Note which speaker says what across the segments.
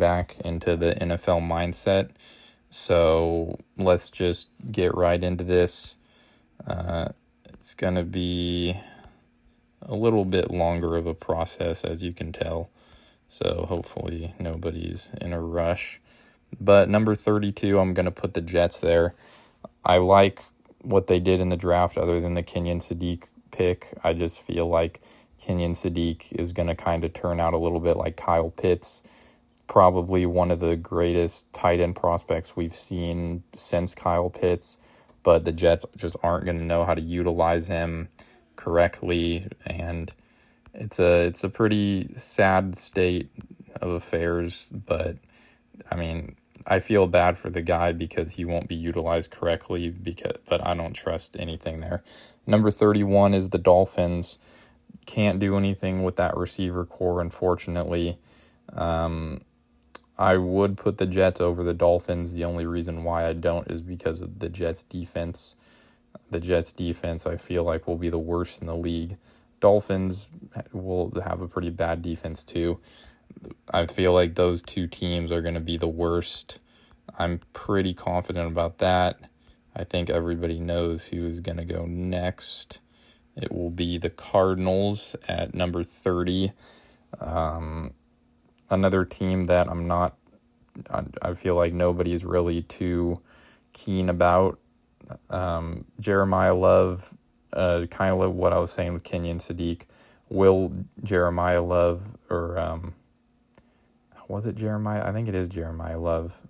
Speaker 1: back into the NFL mindset. So let's just get right into this. It's going to be a little bit longer of a process, as you can tell. So hopefully nobody's in a rush. But number 32, I'm going to put the Jets there. I like what they did in the draft other than the Kenyon Sadiq pick. I just feel like Kenyon Sadiq is going to kind of turn out a little bit like Kyle Pitts. Probably one of the greatest tight end prospects we've seen since Kyle Pitts. But the Jets just aren't going to know how to utilize him correctly. And it's a pretty sad state of affairs. But, I mean, I feel bad for the guy because he won't be utilized correctly, but I don't trust anything there. Number 31 is the Dolphins. Can't do anything with that receiver core, unfortunately. I would put the Jets over the Dolphins. The only reason why I don't is because of the Jets' defense. The Jets' defense, I feel like, will be the worst in the league. Dolphins will have a pretty bad defense, too. I feel like those two teams are going to be the worst. I'm pretty confident about that. I think everybody knows who is going to go next. It will be the Cardinals at number 30. Another team that I feel like nobody is really too keen about. Jeremiah Love, kind of what I was saying with Kenyon Sadiq. Will Jeremiah Love, or was it Jeremiah? I think it is Jeremiah Love.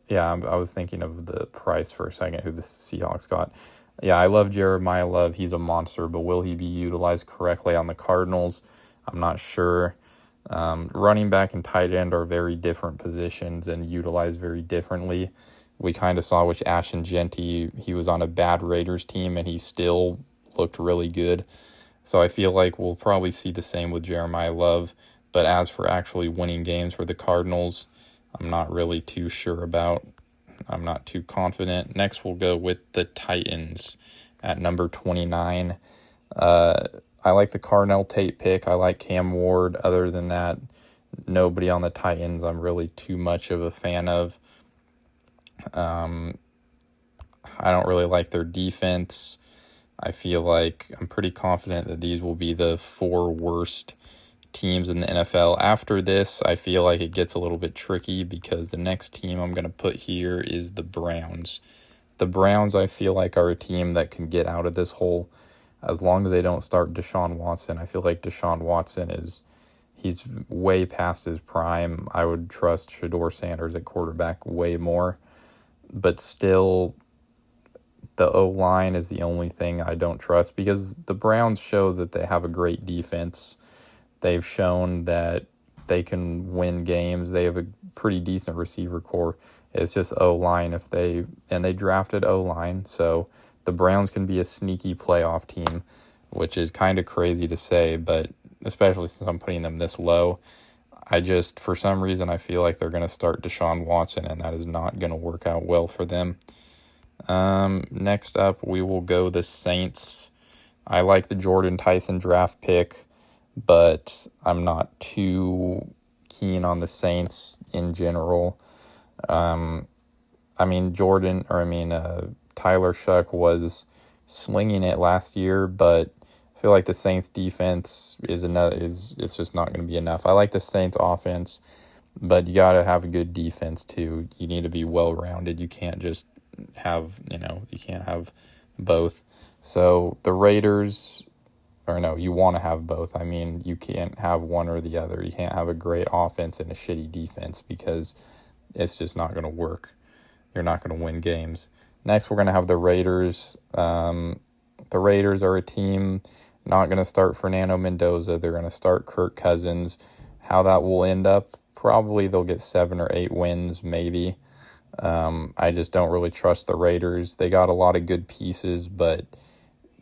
Speaker 1: Yeah, I was thinking of the price for a second, who the Seahawks got. Yeah, I love Jeremiah Love. He's a monster, but will he be utilized correctly on the Cardinals? I'm not sure. Running back and tight end are very different positions and utilized very differently. We kind of saw with Ashton Genty, he was on a bad Raiders team and he still looked really good. So I feel like we'll probably see the same with Jeremiah Love. But as for actually winning games for the Cardinals, I'm not really too sure about. I'm not too confident. Next, we'll go with the Titans at number 29. I like the Carnell Tate pick. I like Cam Ward. Other than that, nobody on the Titans I'm really too much of a fan of. I don't really like their defense. I feel like I'm pretty confident that these will be the 4 worst teams in the NFL. After this, I feel like it gets a little bit tricky because the next team I'm going to put here is the Browns. The Browns, I feel like, are a team that can get out of this hole as long as they don't start Deshaun Watson. I feel like Deshaun Watson he's way past his prime. I would trust Shedeur Sanders at quarterback way more. But still, the O-line is the only thing I don't trust because the Browns show that they have a great defense. They've shown that they can win games. They have a pretty decent receiver core. It's just O-line and they drafted O-line, so the Browns can be a sneaky playoff team, which is kind of crazy to say, but especially since I'm putting them this low. For some reason, I feel like they're going to start Deshaun Watson, and that is not going to work out well for them. Next up, we will go the Saints. I like the Jordan Tyson draft pick, but I'm not too keen on the Saints in general. Tyler Shuck was slinging it last year, but I feel like the Saints defense it's just not going to be enough. I like the Saints offense, but you got to have a good defense too. You need to be well-rounded. You can't just have both. So the Raiders, you want to have both. I mean, you can't have one or the other. You can't have a great offense and a shitty defense because it's just not going to work. You're not going to win games. Next, we're going to have the Raiders. The Raiders are a team not going to start Fernando Mendoza. They're going to start Kirk Cousins. How that will end up, probably they'll get 7 or 8 wins, maybe. I just don't really trust the Raiders. They got a lot of good pieces, but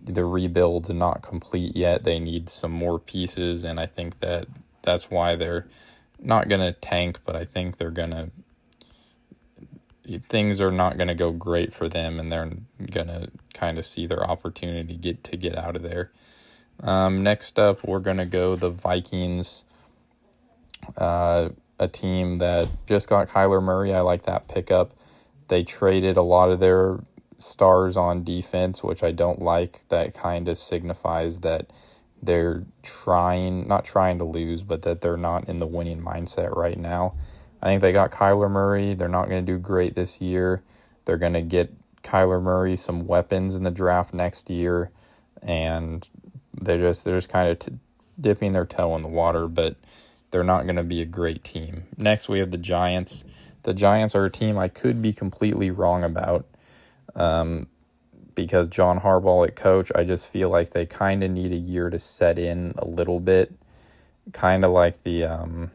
Speaker 1: the rebuild's not complete yet. They need some more pieces, and I think that's why they're not going to tank, but I think things are not going to go great for them, and they're going to kind of see their opportunity to get out of there. Next up, we're going to go the Vikings. a team that just got Kyler Murray. I like that pickup. They traded a lot of their stars on defense, which I don't like. That kind of signifies that they're not trying to lose, but that they're not in the winning mindset right now. I think they got Kyler Murray. They're not going to do great this year. They're going to get Kyler Murray some weapons in the draft next year, and they're just kind of dipping their toe in the water, but they're not going to be a great team. Next, we have the Giants. The Giants are a team I could be completely wrong about, because John Harbaugh at coach, I just feel like they kind of need a year to set in a little bit, kind of like the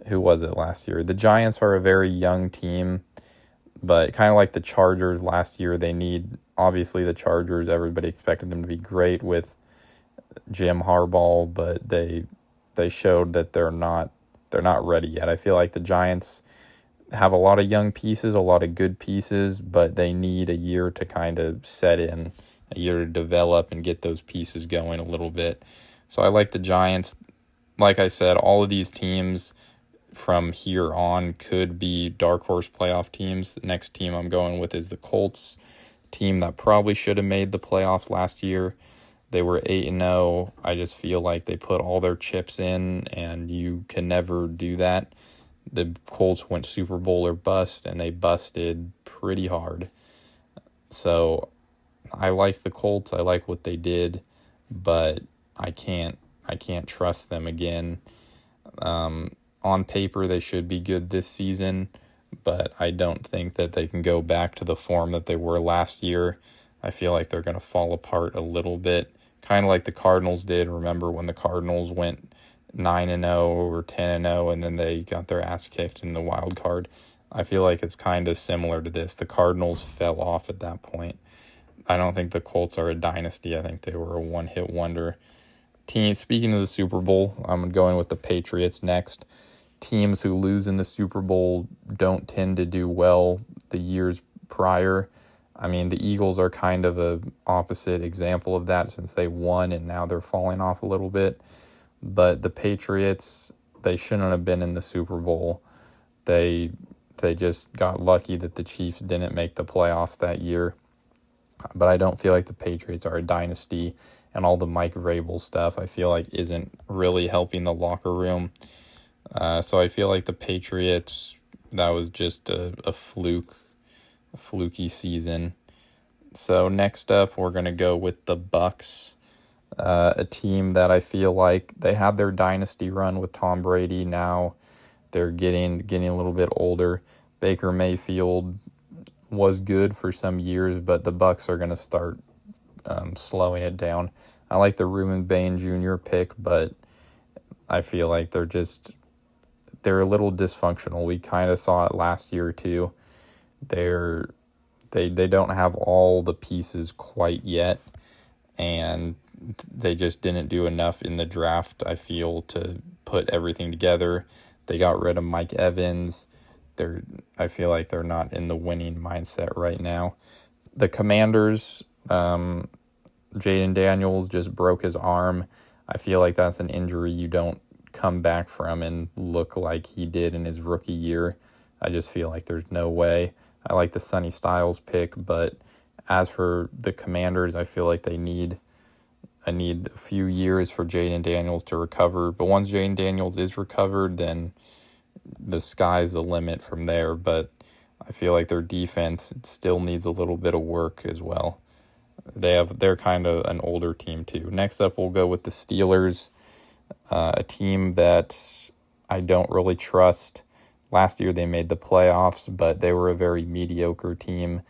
Speaker 1: who was it last year? The Giants are a very young team, but kind of like the Chargers last year, obviously the Chargers, everybody expected them to be great with Jim Harbaugh, but they showed that they're not ready yet. I feel like the Giants have a lot of young pieces, a lot of good pieces, but they need a year to kind of set in, a year to develop and get those pieces going a little bit. So I like the Giants. Like I said, all of these teams from here on could be dark horse playoff teams. The next team I'm going with is the Colts, team that probably should have made the playoffs last year. They were 8-0. I just feel like they put all their chips in, and you can never do that. The Colts went Super Bowl or bust, and they busted pretty hard. So I like the Colts. I like what they did, but I can't trust them again. On paper, they should be good this season, but I don't think that they can go back to the form that they were last year. I feel like they're going to fall apart a little bit, kind of like the Cardinals did. Remember when the Cardinals went 9-0 or 10-0, and then they got their ass kicked in the wild card? I feel like it's kind of similar to this. The Cardinals fell off at that point. I don't think the Colts are a dynasty. I think they were a one-hit wonder. Speaking of the Super Bowl, I'm going with the Patriots next. Teams who lose in the Super Bowl don't tend to do well the years prior. I mean, the Eagles are kind of a opposite example of that, since they won and now they're falling off a little bit. But the Patriots, they shouldn't have been in the Super Bowl. They just got lucky that the Chiefs didn't make the playoffs that year. But I don't feel like the Patriots are a dynasty, and all the Mike Vrabel stuff I feel like isn't really helping the locker room. So I feel like the Patriots, that was just a fluky season. So next up, we're going to go with the Bucs, a team that I feel like they had their dynasty run with Tom Brady. Now they're getting a little bit older. Baker Mayfield was good for some years, but the Bucs are going to start slowing it down. I like the Reuben Bain Jr. pick, but I feel like they're a little dysfunctional. We kind of saw it last year too. They don't have all the pieces quite yet, and they just didn't do enough in the draft, I feel, to put everything together. They got rid of Mike Evans. I feel like they're not in the winning mindset right now. The Commanders, Jaden Daniels just broke his arm. I feel like that's an injury you don't come back from and look like he did in his rookie year. I just feel like there's no way. I like the Sonny Styles pick, but as for the Commanders, I feel like I need a few years for Jaden Daniels to recover. But once Jaden Daniels is recovered, then the sky's the limit from there. But I feel like their defense still needs a little bit of work as well. They're kind of an older team too. Next up, we'll go with the Steelers, a team that I don't really trust. Last year they made the playoffs, but they were a very mediocre team.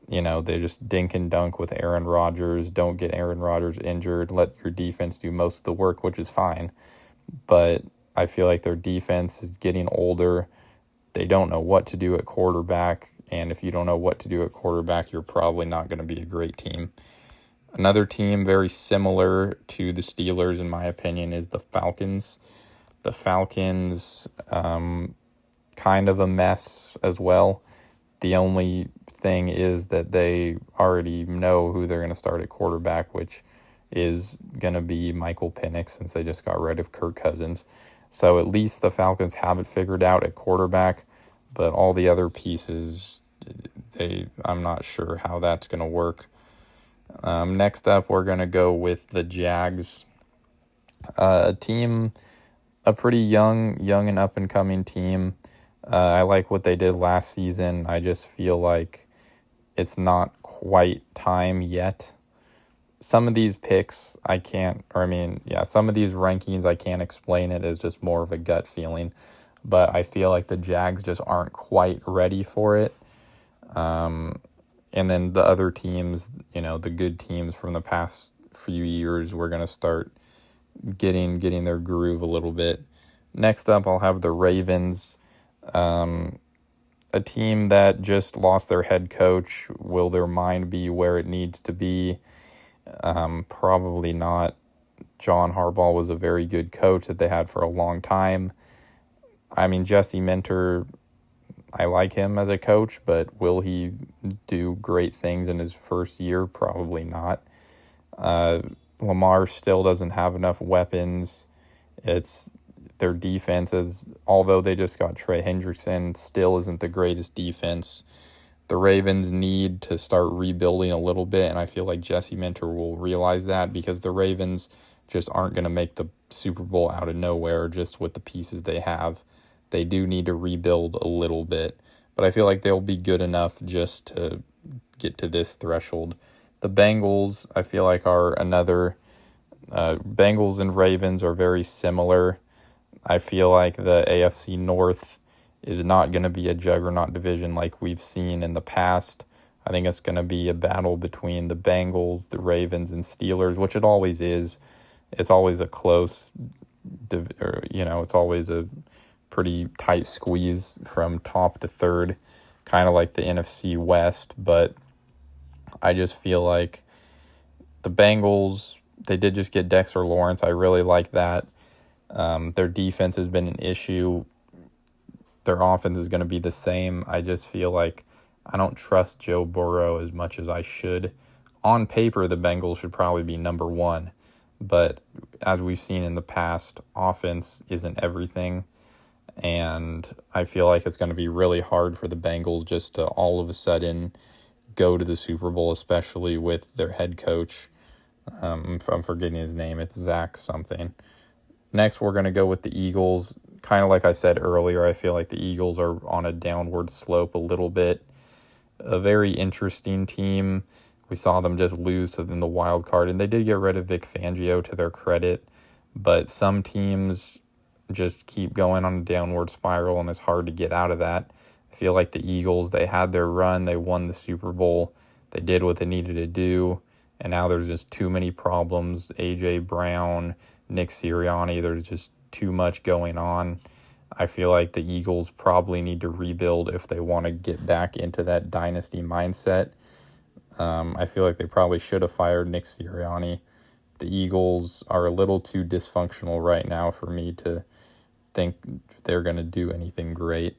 Speaker 1: You know, they just dink and dunk with Aaron Rodgers. Don't get Aaron Rodgers injured. Let your defense do most of the work, which is fine. But I feel like their defense is getting older. They don't know what to do at quarterback. And if you don't know what to do at quarterback, you're probably not going to be a great team. Another team very similar to the Steelers, in my opinion, is the Falcons. The Falcons, kind of a mess as well. The only thing is that they already know who they're going to start at quarterback, which is going to be Michael Penix, since they just got rid of Kirk Cousins. So at least the Falcons have it figured out at quarterback, but all the other pieces, I'm not sure how that's going to work. Next up, we're going to go with the Jags, a pretty young and up-and-coming team. I like what they did last season. I just feel like it's not quite time yet. Some of these picks some of these rankings, I can't explain it. It's just more of a gut feeling. But I feel like the Jags just aren't quite ready for it. And then the other teams, the good teams from the past few years, we're going to start getting their groove a little bit. Next up, I'll have the Ravens, a team that just lost their head coach. Will their mind be where it needs to be? Probably not. John Harbaugh was a very good coach that they had for a long time. I mean, Jesse Minter, I like him as a coach, but will he do great things in his first year? Probably not. Lamar still doesn't have enough weapons. Their defense although they just got Trey Hendrickson, still isn't the greatest defense. The Ravens need to start rebuilding a little bit, and I feel like Jesse Minter will realize that, because the Ravens just aren't going to make the Super Bowl out of nowhere just with the pieces they have. They do need to rebuild a little bit, but I feel like they'll be good enough just to get to this threshold. The Bengals, I feel like, are another. Bengals and Ravens are very similar. I feel like the AFC North is not going to be a juggernaut division like we've seen in the past. I think it's going to be a battle between the Bengals, the Ravens, and Steelers, which it always is. It's always a close, it's always a pretty tight squeeze from top to third, kind of like the NFC West. But I just feel like the Bengals, they did just get Dexter Lawrence. I really like that. Their defense has been an issue. Their offense is going to be the same. I just feel like I don't trust Joe Burrow as much as I should. On paper, the Bengals should probably be number one. But as we've seen in the past, offense isn't everything. And I feel like it's going to be really hard for the Bengals just to all of a sudden go to the Super Bowl, especially with their head coach. I'm forgetting his name. It's Zach something. Next, we're going to go with the Eagles. Kind of like I said earlier, I feel like the Eagles are on a downward slope a little bit. A very interesting team. We saw them just lose in the wild card, and they did get rid of Vic Fangio, to their credit. But some teams just keep going on a downward spiral, and it's hard to get out of that. I feel like the Eagles, they had their run. They won the Super Bowl. They did what they needed to do, and now there's just too many problems. A.J. Brown, Nick Sirianni, there's just too much going on. I feel like the Eagles probably need to rebuild if they want to get back into that dynasty mindset. I feel like they probably should have fired Nick Sirianni. The Eagles are a little too dysfunctional right now for me to think they're going to do anything great.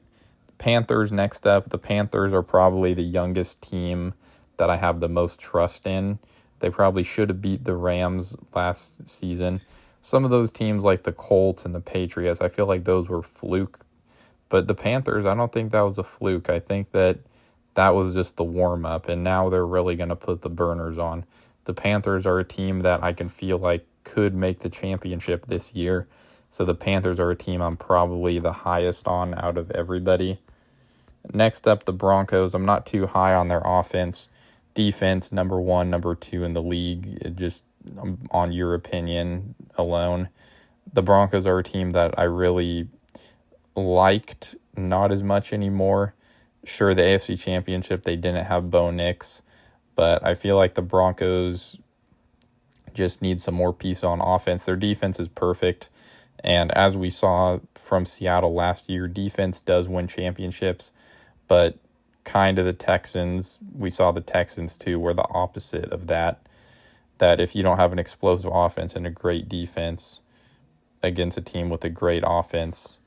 Speaker 1: Panthers next up. The Panthers are probably the youngest team that I have the most trust in. They probably should have beat the Rams last season. Some of those teams like the Colts and the Patriots, I feel like those were fluke. But the Panthers, I don't think that was a fluke. I think that was just the warm-up, and now they're really going to put the burners on. The Panthers are a team that I can feel like could make the championship this year. So the Panthers are a team I'm probably the highest on out of everybody. Next up, the Broncos. I'm not too high on their offense. Defense, number 1, number 2 in the league. Just on your opinion alone. The Broncos are a team that I really liked, not as much anymore. Sure, the AFC Championship, they didn't have Bo Nix, but I feel like the Broncos just need some more piece on offense. Their defense is perfect, and as we saw from Seattle last year, defense does win championships, but kind of the Texans, we saw the Texans too, were the opposite of that if you don't have an explosive offense and a great defense against a team with a great offense,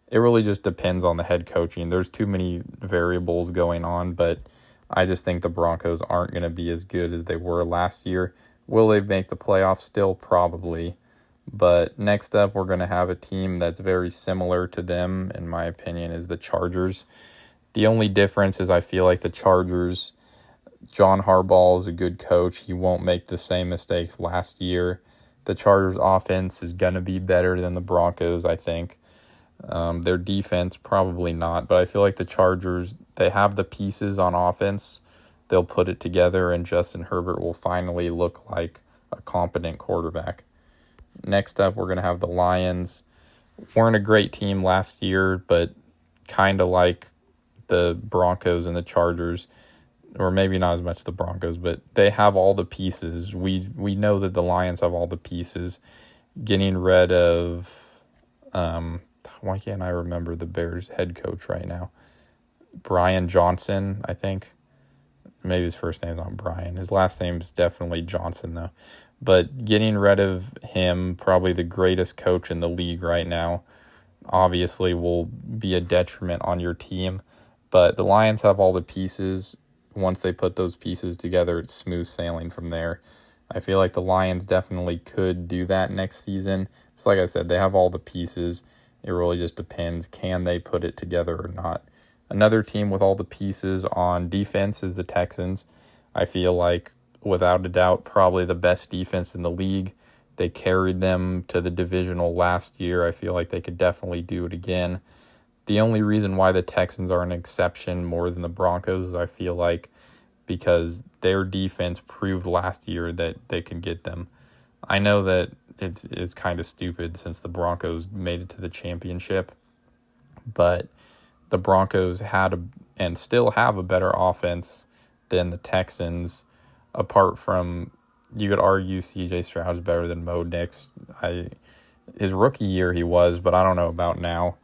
Speaker 1: it really just depends on the head coaching. There's too many variables going on, but I just think the Broncos aren't going to be as good as they were last year. Will they make the playoffs still? Probably. But next up, we're going to have a team that's very similar to them, in my opinion, is the Chargers. The only difference is I feel like the Chargers, John Harbaugh is a good coach. He won't make the same mistakes last year. The Chargers offense is going to be better than the Broncos, I think. Their defense, probably not. But I feel like the Chargers, they have the pieces on offense. They'll put it together, and Justin Herbert will finally look like a competent quarterback. Next up, we're going to have the Lions. Weren't a great team last year, but kind of like the Broncos and the Chargers, or maybe not as much the Broncos, but they have all the pieces. We know that the Lions have all the pieces. Getting rid of, why can't I remember the Bears head coach right now? Brian Johnson, I think. Maybe his first name's not Brian. His last name's definitely Johnson, though. But getting rid of him, probably the greatest coach in the league right now, obviously will be a detriment on your team. But the Lions have all the pieces. Once they put those pieces together, it's smooth sailing from there. I feel like the Lions definitely could do that next season. Just like I said, they have all the pieces. It really just depends. Can they put it together or not? Another team with all the pieces on defense is the Texans. I feel like, without a doubt, probably the best defense in the league. They carried them to the divisional last year. I feel like they could definitely do it again. The only reason why the Texans are an exception more than the Broncos is I feel like because their defense proved last year that they can get them. I know that it's kind of stupid since the Broncos made it to the championship, but the Broncos had and still have a better offense than the Texans. Apart from, you could argue C.J. Stroud's better than Mo Nix. His rookie year he was, but I don't know about now.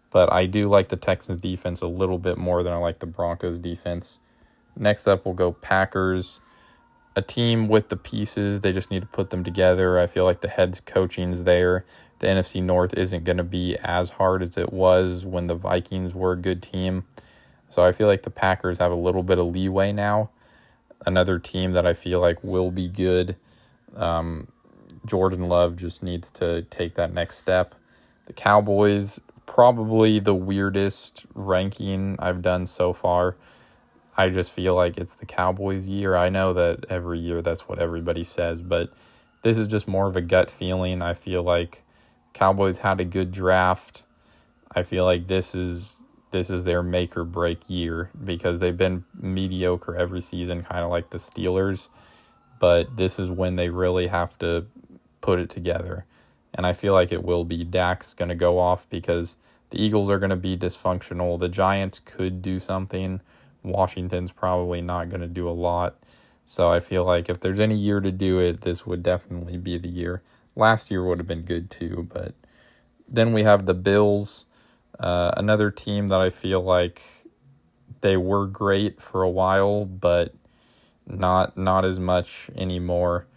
Speaker 1: But I do like the Texans defense a little bit more than I like the Broncos defense. Next up, we'll go Packers. A team with the pieces, they just need to put them together. I feel like the head coaching's there. The NFC North isn't going to be as hard as it was when the Vikings were a good team. So I feel like the Packers have a little bit of leeway now. Another team that I feel like will be good. Jordan Love just needs to take that next step. The Cowboys, probably the weirdest ranking I've done so far. I just feel like it's the Cowboys' year. I know that every year that's what everybody says, but this is just more of a gut feeling. I feel like Cowboys had a good draft. I feel like this is their make or break year because they've been mediocre every season, kind of like the Steelers. But this is when they really have to put it together. And I feel like it will be. Dak's going to go off because the Eagles are going to be dysfunctional. The Giants could do something. Washington's probably not going to do a lot. So I feel like if there's any year to do it, this would definitely be the year. Last year would have been good too, but then we have the Bills, another team that I feel like they were great for a while, but not as much anymore.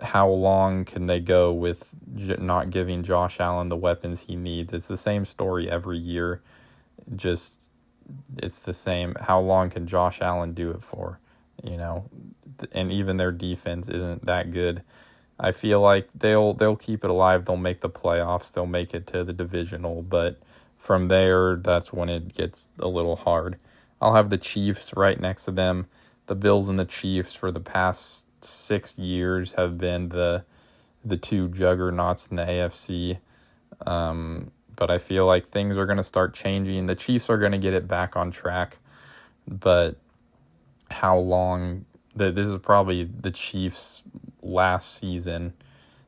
Speaker 1: How long can they go with not giving Josh Allen the weapons he needs? It's the same story every year. It's the same. How long can Josh Allen do it for? And even their defense isn't that good. I feel like they'll keep it alive. They'll make the playoffs. They'll make it to the divisional. But from there, that's when it gets a little hard. I'll have the Chiefs right next to them. The Bills and the Chiefs for the past 6 years have been the two juggernauts in the AFC. But I feel like things are going to start changing. The Chiefs are going to get it back on track. But how long? This is probably the Chiefs' last season,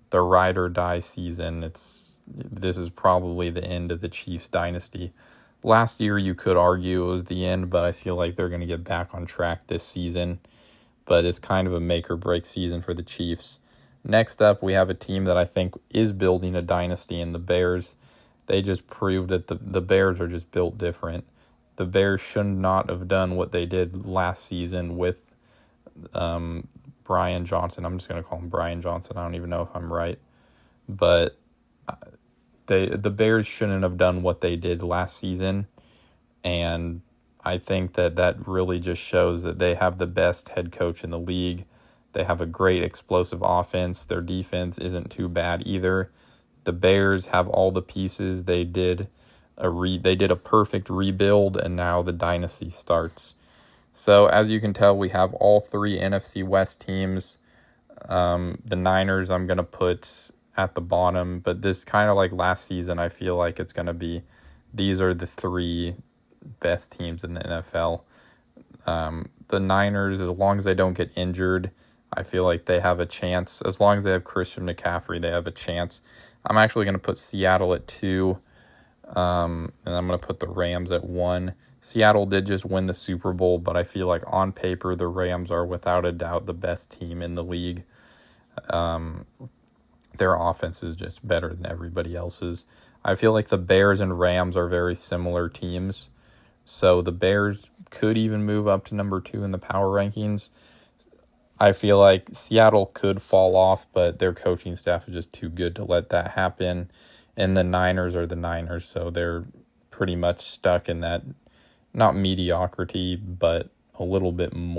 Speaker 1: the ride or die season. This is probably the end of the Chiefs dynasty. Last year you could argue it was the end, but I feel like they're going to get back on track this season. But it's kind of a make or break season for the Chiefs. Next up, we have a team that I think is building a dynasty in the Bears. They just proved that the Bears are just built different. The Bears should not have done what they did last season with Brian Johnson. I'm just going to call him Brian Johnson. I don't even know if I'm right. But the Bears shouldn't have done what they did last season. And I think that really just shows that they have the best head coach in the league. They have a great explosive offense. Their defense isn't too bad either. The Bears have all the pieces. They did a perfect rebuild, and now the dynasty starts. So as you can tell, we have all three NFC West teams. The Niners I'm going to put at the bottom, but this kind of like last season, I feel like it's going to be, these are the three best teams in the NFL. The Niners, as long as they don't get injured, I feel like they have a chance. As long as they have Christian McCaffrey, they have a chance. I'm actually going to put Seattle at 2, and I'm going to put the Rams at 1. Seattle did just win the Super Bowl, but I feel like on paper, the Rams are without a doubt the best team in the league. Their offense is just better than everybody else's. I feel like the Bears and Rams are very similar teams. So the Bears could even move up to number 2 in the power rankings. I feel like Seattle could fall off, but their coaching staff is just too good to let that happen. And the Niners are the Niners, so they're pretty much stuck in that, not mediocrity, but a little bit more.